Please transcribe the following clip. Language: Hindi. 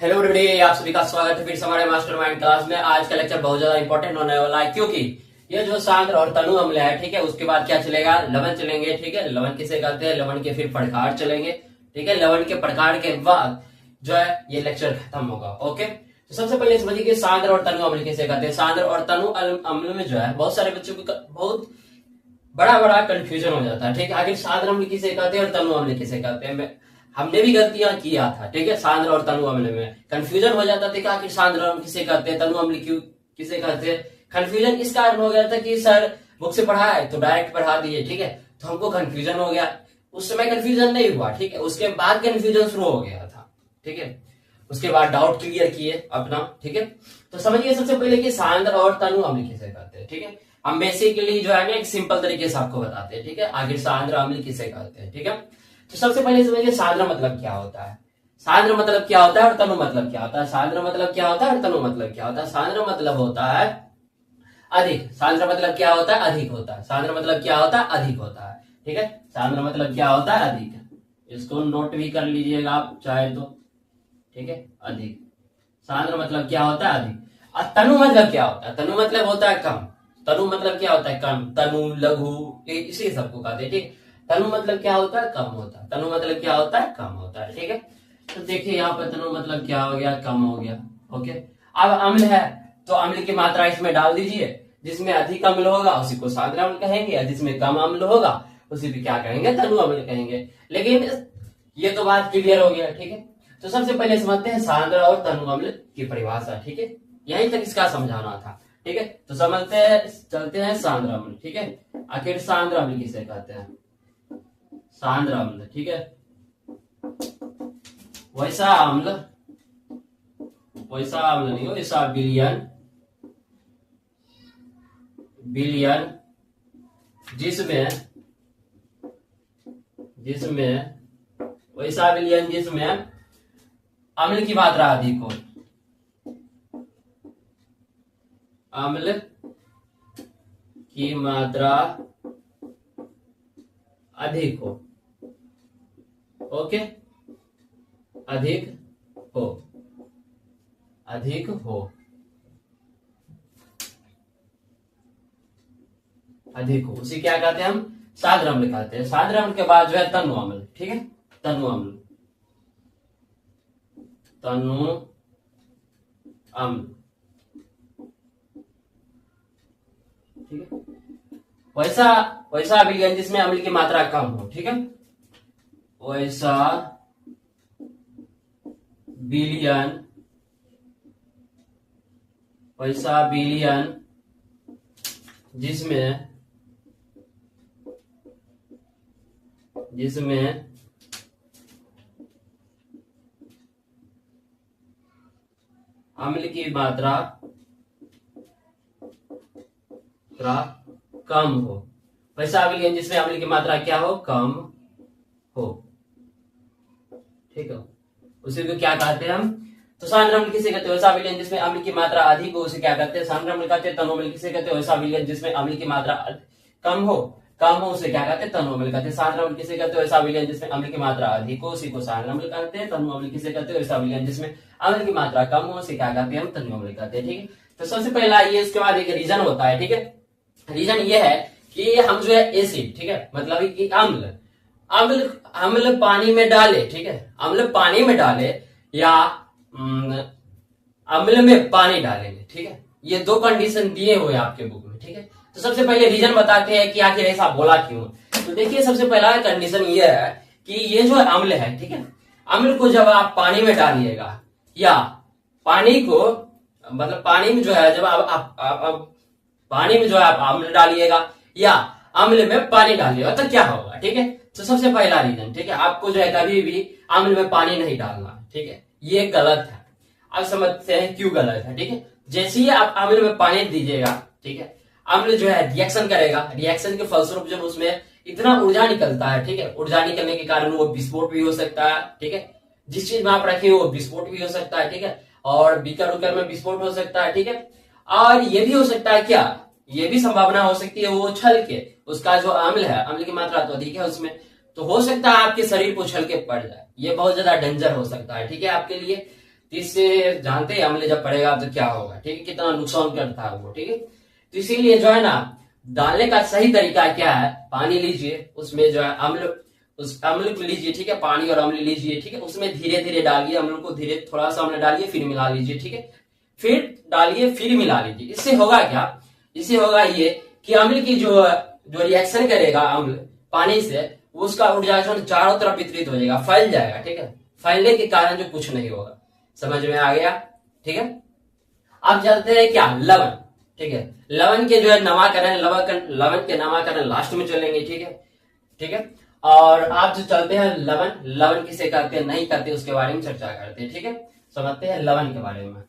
हेलो एवरीबॉडी, आप सभी का स्वागत है फिर से हमारे मास्टरमाइंड क्लास में। आज का लेक्चर बहुत ज्यादा इंपॉर्टेंट होने वाला है, क्योंकि ये जो सांद्र और तनु अम्ल है, ठीक है, उसके बाद क्या चलेगा, लवण चलेंगे। ठीक है, लवण किसे कहते हैं, लवण के फिर प्रकार चलेंगे। ठीक है, लवण के प्रकार के बाद जो है ये लेक्चर खत्म होगा। ओके, तो सबसे पहले समझिए कि सांद्र और तनु अम्ल किसे कहते हैं। सांद्र और तनु अम्ल में जो है बहुत सारे बच्चों को बहुत बड़ा बड़ा कंफ्यूजन हो जाता है। ठीक है, आखिर सांद्र अम्ल किसे कहते हैं और तनु अम्ल किसे कहते हैं। हमने भी गलतियां किया था। ठीक है, सांद्र और तनु अम्ल में कंफ्यूजन हो जाता था कि आखिर सांद्र अम्ल किसे कहते हैं, तनु अम्ल क्यों किसे कहते हैं। कंफ्यूजन इस कारण हो गया था कि सर बुक से पढ़ा है तो डायरेक्ट पढ़ा दिए। ठीक है, तो हमको कंफ्यूजन हो गया। उस समय कंफ्यूजन नहीं हुआ, ठीक है, उसके बाद कंफ्यूजन शुरू हो गया था। ठीक है, उसके बाद डाउट क्लियर किए अपना। ठीक है, तो समझिए सबसे पहले कि सांद्र और तनु अम्ल किसे कहते हैं। ठीक है, हम बेसिकली जो है ना एक सिंपल तरीके से आपको बताते हैं। ठीक है, आखिर सांद्र अम्ल किसे कहते हैं। ठीक है, तो सबसे पहले समझिए सांद्र मतलब क्या होता है, सांद्र मतलब क्या होता है और तनु मतलब क्या होता है। सांद्र मतलब क्या होता है और तनु मतलब क्या होता है। सांद्र मतलब होता है अधिक। सांद्र मतलब क्या होता है, अधिक होता है। सांद्र मतलब क्या होता है, अधिक होता है। ठीक है, सांद्र मतलब क्या होता है, अधिक। इसको नोट भी कर लीजिएगा आप चाहे तो। ठीक है, अधिक। सांद्र मतलब क्या होता है, अधिक। और तनु मतलब क्या होता है, तनु मतलब होता है कम। तनु मतलब क्या होता है, कम। तनु, लघु, इसी सबको कहते हैं। ठीक, तनु मतलब क्या होता है, कम होता है। तनु मतलब क्या होता है, कम होता है। ठीक है, तो देखिए यहाँ पर तनु मतलब क्या हो गया, कम हो गया। ओके, अब अम्ल है तो अम्ल की मात्रा इसमें डाल दीजिए। जिसमें अधिक अम्ल होगा उसी को सांद्र अम्ल कहेंगे, जिसमें कम अम्ल होगा उसी को क्या कहेंगे, तनु अम्ल कहेंगे। लेकिन ये तो बात क्लियर हो गया। ठीक है, तो सबसे पहले समझते हैं सांद्र और तनु अम्ल की परिभाषा। ठीक है, यहीं तक इसका समझाना था। ठीक है, तो समझते हैं, चलते हैं सांद्र अम्ल। ठीक है, आखिर सांद्र अम्ल किसे कहते हैं, सांद्र अम्ल। ठीक है, वैसा अम्ल, वैसा अम्ल नहीं हो, ऐसा विलयन, विलयन जिसमें जिसमें वैसा विलयन जिसमें अम्ल की मात्रा अधिक हो, अम्ल की मात्रा अधिक हो। ओके, अधिक हो, अधिक हो, अधिक हो, उसी क्या कहते हैं हम, सांद्र अम्ल कहते हैं। सांद्र अम्ल के बाद जो है तनु अम्ल। ठीक है, तनु अम्ल, तनु अम्ल। ठीक है, वैसा वैसा विलयन जिसमें अम्ल की मात्रा कम हो। ठीक है, वैसा विलयन, वैसा विलयन जिसमें जिसमें अम्ल की मात्रा कम हो, वैसा विलयन जिसमें अम्ल की मात्रा क्या हो, कम हो। ठीक है, उसी को क्या कहते हैं हम, तो सांद्र अम्ल किसे कहते हैं, वैसा विलयन जिसमें अम्ल की मात्रा अधिक हो उसे क्या कहते हैं, सांद्र अम्ल कहते हैं। तनु अम्ल किसे कहते हैं, वैसा विलयन जिसमें अम्ल की मात्रा कम हो उसे क्या कहते हैं, तनु अम्ल कहते हैं। सांद्र अम्ल किसे कहते हैं, वैसा विलयन जिसमें अम्ल की मात्रा अधिक हो उसी को सांद्र अम्ल कहते हैं। तनु अम्ल किसे कहते हैं, वैसा विलयन जिसमें अम्ल की मात्रा कम हो उसे क्या कहते हैं, हम तनु अम्ल कहते हैं। ठीक है, तो सबसे पहला ये, इसके बाद एक रीजन होता है। ठीक है, रीजन ये है कि हम जो है एसिड, ठीक है, मतलब कि अम्ल अम्ल अम्ल पानी में डाले। ठीक है, अम्ल पानी में डाले या अम्ल में पानी डालेंगे। ठीक है, ये दो कंडीशन दिए हुए आपके बुक में। ठीक है, तो सबसे पहले रीजन बताते हैं कि आखिर ऐसा बोला क्यों। तो देखिए सबसे पहला कंडीशन ये है कि ये जो अम्ल है, ठीक है, अम्ल को जब आप पानी में डालिएगा या पानी को, मतलब पानी में जो है जब आप पानी में जो है आप अम्ल डालिएगा या अम्ल में पानी डालिएगा तो क्या होगा। ठीक है, तो सबसे पहला रीजन, ठीक है, आपको जो है कभी भी अम्ल में पानी नहीं डालना। ठीक है, ये गलत है। अब समझते हैं क्यों गलत है। ठीक है, जैसे ही आप अम्ल में पानी दीजिएगा, ठीक है, अम्ल जो है रिएक्शन करेगा, रिएक्शन के फलस्वरूप जब उसमें इतना ऊर्जा निकलता है, ठीक है, ऊर्जा निकलने के कारण वो विस्फोट भी हो सकता है। ठीक है, जिस चीज में आप रखे वो विस्फोट भी हो सकता है। ठीक है, और बीकर उकर में विस्फोट हो सकता है। ठीक है, और ये भी हो सकता है, क्या ये भी संभावना हो सकती है वो उछल के, उसका जो अम्ल है, अम्ल की मात्रा तो अधिक है उसमें, तो हो सकता है आपके शरीर को उछल के पड़ जाए। ये बहुत ज्यादा डेंजर हो सकता है। ठीक है, आपके लिए तो इससे जानते हैं अम्ल जब पड़ेगा तो क्या होगा, ठीक है, कितना नुकसान करता है वो, ठीक है। तो इसीलिए जो है ना, डालने का सही तरीका क्या है, पानी लीजिए, उसमें जो है अम्ल, उस अम्ल को लीजिए, ठीक है, पानी और अम्ल लीजिए, ठीक है, उसमें धीरे धीरे डालिए अम्ल को, धीरे थोड़ा सा अम्ल डालिए, फिर मिला लीजिए, ठीक है, फिर डालिए, फिर मिला लीजिए। इससे होगा क्या, इससे होगा ये कि अम्ल की जो जो रिएक्शन करेगा अम्ल पानी से, उसका ऊर्जा चारों तरफ वितरित हो जाएगा, फैल जाएगा, ठीक है, फैलने के कारण जो कुछ नहीं होगा। समझ में आ गया, ठीक है। अब चलते हैं क्या, लवण, ठीक है। लवण के जो है नामकरण, लवण के नामकरण लास्ट में चलेंगे, ठीक है, ठीक है। और आप जो चलते हैं लवण, लवण किसे कहते हैं नहीं करते उसके बारे में चर्चा करते हैं, ठीक है। समझते हैं लवण के बारे में।